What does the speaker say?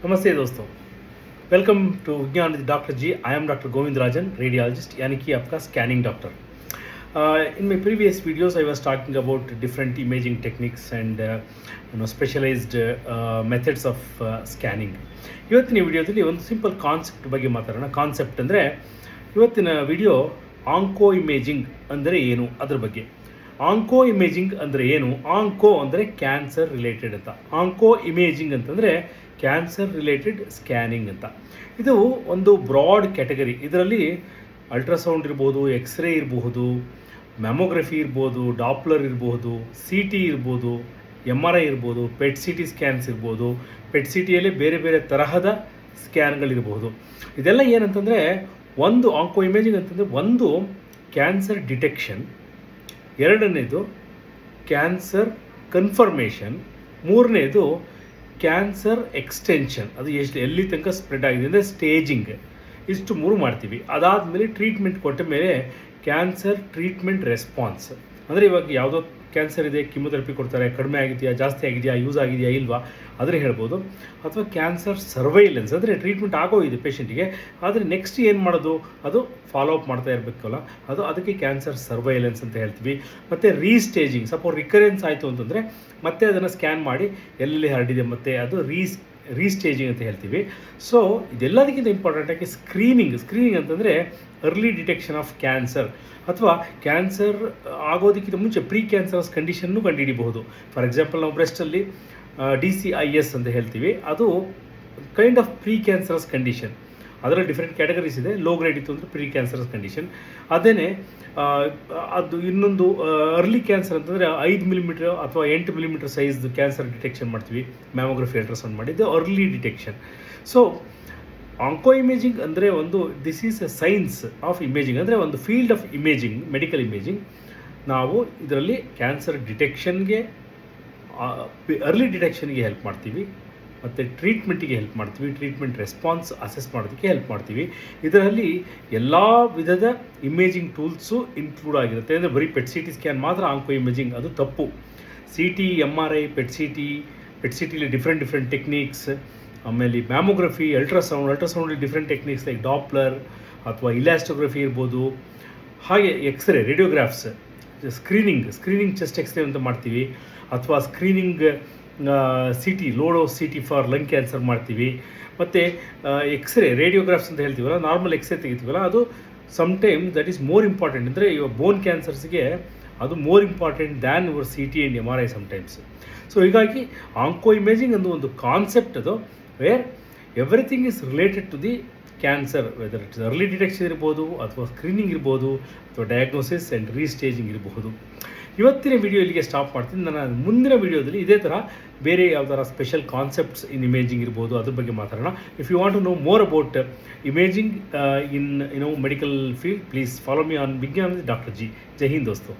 नमस्ते दोस्तों, welcome to Vigyan with doctor ji. I am doctor Govind Rajan, radiologist, यानी कि आपका scanning doctor. In my previous videos, I was talking about different imaging techniques and specialized methods of scanning. ಇವತ್ತಿನ ವಿಡಿಯೋದಲ್ಲಿ ಒಂದು simple concept ಬಗ್ಗೆ ಮಾತಾಡೋಣ. ಕಾನ್ಸೆಪ್ಟ್ ಅಂದರೆ ಇವತ್ತಿನ ವಿಡಿಯೋ ಆಂಕೋ ಇಮೇಜಿಂಗ್ ಅಂದರೆ ಏನು ಅದರ ಬಗ್ಗೆ. ಆಂಕೋ ಇಮೇಜಿಂಗ್ ಅಂದರೆ ಏನು? ಆಂಕೋ ಅಂದರೆ ಕ್ಯಾನ್ಸರ್ ರಿಲೇಟೆಡ್ ಅಂತ. ಆಂಕೋ ಇಮೇಜಿಂಗ್ ಅಂತಂದರೆ ಕ್ಯಾನ್ಸರ್ ರಿಲೇಟೆಡ್ ಸ್ಕ್ಯಾನಿಂಗ್ ಅಂತ. ಇದು ಒಂದು ಬ್ರಾಡ್ ಕ್ಯಾಟಗರಿ. ಇದರಲ್ಲಿ ಅಲ್ಟ್ರಾಸೌಂಡ್ ಇರ್ಬೋದು, ಎಕ್ಸ್ರೇ ಇರಬಹುದು, ಮ್ಯಾಮೋಗ್ರಫಿ ಇರ್ಬೋದು, ಡಾಪ್ಲರ್ ಇರ್ಬೋದು, ಸಿ ಟಿ ಇರ್ಬೋದು, ಎಮ್ ಆರ್ ಐ ಇರ್ಬೋದು, ಪೆಟ್ ಸಿ ಟಿ ಸ್ಕ್ಯಾನ್ಸ್ ಇರ್ಬೋದು. ಪೆಟ್ ಸಿ ಟಿಯಲ್ಲಿ ಬೇರೆ ಬೇರೆ ತರಹದ ಸ್ಕ್ಯಾನ್ಗಳಿರ್ಬೋದು. ಇದೆಲ್ಲ ಏನಂತಂದರೆ ಒಂದು ಆಂಕೋ ಇಮೇಜಿಂಗ್ ಅಂತಂದರೆ ಒಂದು ಕ್ಯಾನ್ಸರ್ ಡಿಟೆಕ್ಷನ್, ಎರಡನೇದು ಕ್ಯಾನ್ಸರ್ ಕನ್ಫರ್ಮೇಷನ್, ಮೂರನೇದು ಕ್ಯಾನ್ಸರ್ ಎಕ್ಸ್ಟೆನ್ಷನ್. ಅದು ಎಲ್ಲಿ ತನಕ ಸ್ಪ್ರೆಡ್ ಆಗಿದೆ ಅಂದರೆ ಸ್ಟೇಜಿಂಗ್. ಇಷ್ಟು ಮೂರು ಮಾಡ್ತೀವಿ. ಅದಾದಮೇಲೆ ಟ್ರೀಟ್ಮೆಂಟ್ ಕೊಟ್ಟ ಮೇಲೆ ಕ್ಯಾನ್ಸರ್ ಟ್ರೀಟ್ಮೆಂಟ್ ರೆಸ್ಪಾನ್ಸ್. ಅಂದರೆ ಇವಾಗ ಯಾವುದೋ ಕ್ಯಾನ್ಸರ್ ಇದೆ, ಕಿಮೊಥೆರಪಿ ಕೊಡ್ತಾರೆ, ಕಡಿಮೆ ಆಗಿದೆಯಾ, ಜಾಸ್ತಿ ಆಗಿದೆಯಾ, ಯೂಸ್ ಆಗಿದೆಯಾ ಇಲ್ವಾ ಆದರೆ ಹೇಳ್ಬೋದು. ಅಥವಾ ಕ್ಯಾನ್ಸರ್ ಸರ್ವೈಲೆನ್ಸ್, ಅಂದರೆ ಟ್ರೀಟ್ಮೆಂಟ್ ಆಗೋಗಿದೆ ಪೇಷಂಟಿಗೆ, ಆದರೆ ನೆಕ್ಸ್ಟ್ ಏನು ಮಾಡೋದು, ಅದು ಫಾಲೋ ಅಪ್ ಮಾಡ್ತಾ ಇರಬೇಕಲ್ಲ, ಅದಕ್ಕೆ ಕ್ಯಾನ್ಸರ್ ಸರ್ವೈಲೆನ್ಸ್ ಅಂತ ಹೇಳ್ತೀವಿ. ಮತ್ತು ರೀಸ್ಟೇಜಿಂಗ್, ಸಪೋಸ್ ರಿಕರೆನ್ಸ್ ಆಯಿತು ಅಂತಂದರೆ ಮತ್ತೆ ಅದನ್ನು ಸ್ಕ್ಯಾನ್ ಮಾಡಿ ಎಲ್ಲೆಲ್ಲಿ ಹರಡಿದೆ ಮತ್ತೆ ಅದು ರೀಸ್ಟೇಜಿಂಗ್ ಅಂತ ಹೇಳ್ತೀವಿ. ಸೊ ಇದೆಲ್ಲದಕ್ಕಿಂತ ಇಂಪಾರ್ಟೆಂಟಾಗಿ ಸ್ಕ್ರೀನಿಂಗ್ ಅಂತಂದರೆ ಅರ್ಲಿ ಡಿಟೆಕ್ಷನ್ ಆಫ್ ಕ್ಯಾನ್ಸರ್, ಅಥವಾ ಕ್ಯಾನ್ಸರ್ ಆಗೋದಕ್ಕಿಂತ ಮುಂಚೆ ಪ್ರೀ ಕ್ಯಾನ್ಸರಸ್ ಕಂಡೀಷನ್ನು ಕಂಡುಹಿಡಿಬಹುದು. ಫಾರ್ ಎಕ್ಸಾಂಪಲ್ ನಾವು ಬ್ರೆಸ್ಟಲ್ಲಿ DCIS ಅಂತ ಹೇಳ್ತೀವಿ, ಅದು kind of pre cancerous condition. ಅದರಲ್ಲಿ ಡಿಫ್ರೆಂಟ್ ಕ್ಯಾಟಗರೀಸ್ ಇದೆ. ಲೋ ಗ್ರೇಡ್ ಇತ್ತು ಅಂದರೆ ಪ್ರೀ ಕ್ಯಾನ್ಸರಸ್ ಕಂಡೀಷನ್. ಅದೇನೇ ಅದು ಇನ್ನೊಂದು ಅರ್ಲಿ ಕ್ಯಾನ್ಸರ್ ಅಂತಂದರೆ 5 ಮಿಲಿಮೀಟರ್ ಅಥವಾ 8 ಮಿಲಿಮೀಟರ್ ಸೈಜ್ದು ಕ್ಯಾನ್ಸರ್ ಡಿಟೆಕ್ಷನ್ ಮಾಡ್ತೀವಿ ಮ್ಯಾಮೋಗ್ರಫಿ ಅಲ್ಟ್ರಾಸೌಂಡ್ ಮಾಡಿ. ಇದು early detection. So onco imaging ಅಂದರೆ this is a science of imaging, ಅಂದರೆ ಒಂದು field of imaging, medical imaging. ನಾವು ಇದರಲ್ಲಿ ಕ್ಯಾನ್ಸರ್ ಡಿಟೆಕ್ಷನ್ಗೆ, ಅರ್ಲಿ ಡಿಟೆಕ್ಷನ್ಗೆ ಹೆಲ್ಪ್ ಮಾಡ್ತೀವಿ, ಮತ್ತು ಟ್ರೀಟ್ಮೆಂಟಿಗೆ ಹೆಲ್ಪ್ ಮಾಡ್ತೀವಿ, ಟ್ರೀಟ್ಮೆಂಟ್ ರೆಸ್ಪಾನ್ಸ್ ಅಸೆಸ್ ಮಾಡೋದಕ್ಕೆ ಹೆಲ್ಪ್ ಮಾಡ್ತೀವಿ. ಇದರಲ್ಲಿ ಎಲ್ಲ ವಿಧದ ಇಮೇಜಿಂಗ್ ಟೂಲ್ಸು ಇನ್ಕ್ಲೂಡ್ ಆಗಿರುತ್ತೆ. ಅಂದರೆ ಬರೀ ಪೆಟ್ ಸಿ ಟಿ ಸ್ಕ್ಯಾನ್ ಮಾತ್ರ ಆಂಕೋ ಇಮೇಜಿಂಗ್, ಅದು ತಪ್ಪು. C T, M R I, PET C ಟಿಲಿ ಡಿಫ್ರೆಂಟ್ ಟೆಕ್ನಿಕ್ಸ್. ಆಮೇಲೆ ಮ್ಯಾಮೋಗ್ರಫಿ, ಅಲ್ಟ್ರಾಸೌಂಡಲ್ಲಿ ಡಿಫ್ರೆಂಟ್ ಟೆಕ್ನಿಕ್ಸ್ ಲೈಕ್ ಡಾಪ್ಲರ್ ಅಥವಾ ಇಲಾಸ್ಟೋಗ್ರಫಿ ಇರ್ಬೋದು. ಹಾಗೆ X-ray, radiographs, screening chest X-ray ಅಂತ ಮಾಡ್ತೀವಿ, ಅಥವಾ screening C T, low dose C T for lung cancer ಮಾಡ್ತೀವಿ. ಮತ್ತು ಎಕ್ಸ್ರೇ, ರೇಡಿಯೋಗ್ರಾಫ್ಸ್ ಅಂತ ಹೇಳ್ತೀವಲ್ಲ, ನಾರ್ಮಲ್ ಎಕ್ಸ್ರೇ ತೆಗಿತೀವಲ್ಲ, ಅದು sometime that is more important. ಅಂದರೆ ಇವಾಗ ಬೋನ್ ಕ್ಯಾನ್ಸರ್ಸ್ಗೆ ಅದು more important than your C T and M R I sometimes. So ಹೀಗಾಗಿ ಆಂಕೋ ಇಮೇಜಿಂಗ್ ಒಂದು ಕಾನ್ಸೆಪ್ಟ್ ಅದು, where everything is related to the cancer, whether it's early detection ಇರ್ಬೋದು, ಅಥವಾ screening ಇರ್ಬೋದು, ಅಥವಾ ಡಯಾಗ್ನೋಸಿಸ್ ಆ್ಯಂಡ್ ರೀಸ್ಟೇಜಿಂಗ್ ಇರಬಹುದು. ಇವತ್ತಿನ ವಿಡಿಯೋ ಇಲ್ಲಿಗೆ ಸ್ಟಾಪ್ ಮಾಡ್ತೀನಿ. ನನ್ನ ಮುಂದಿನ ವಿಡಿಯೋದಲ್ಲಿ ಇದೇ ಥರ ಬೇರೆ ಯಾವ ಥರ ಸ್ಪೆಷಲ್ ಕಾನ್ಸೆಪ್ಟ್ಸ್ ಇನ್ ಇಮೇಜಿಂಗ್ ಇರ್ಬೋದು ಅದ್ರ ಬಗ್ಗೆ ಮಾತಾಡೋಣ. If you want to know more about imaging in medical field, please follow me on Vigyan doctor ji. ಜೈ ಹಿಂದ್ ದೋಸ್ತೋ.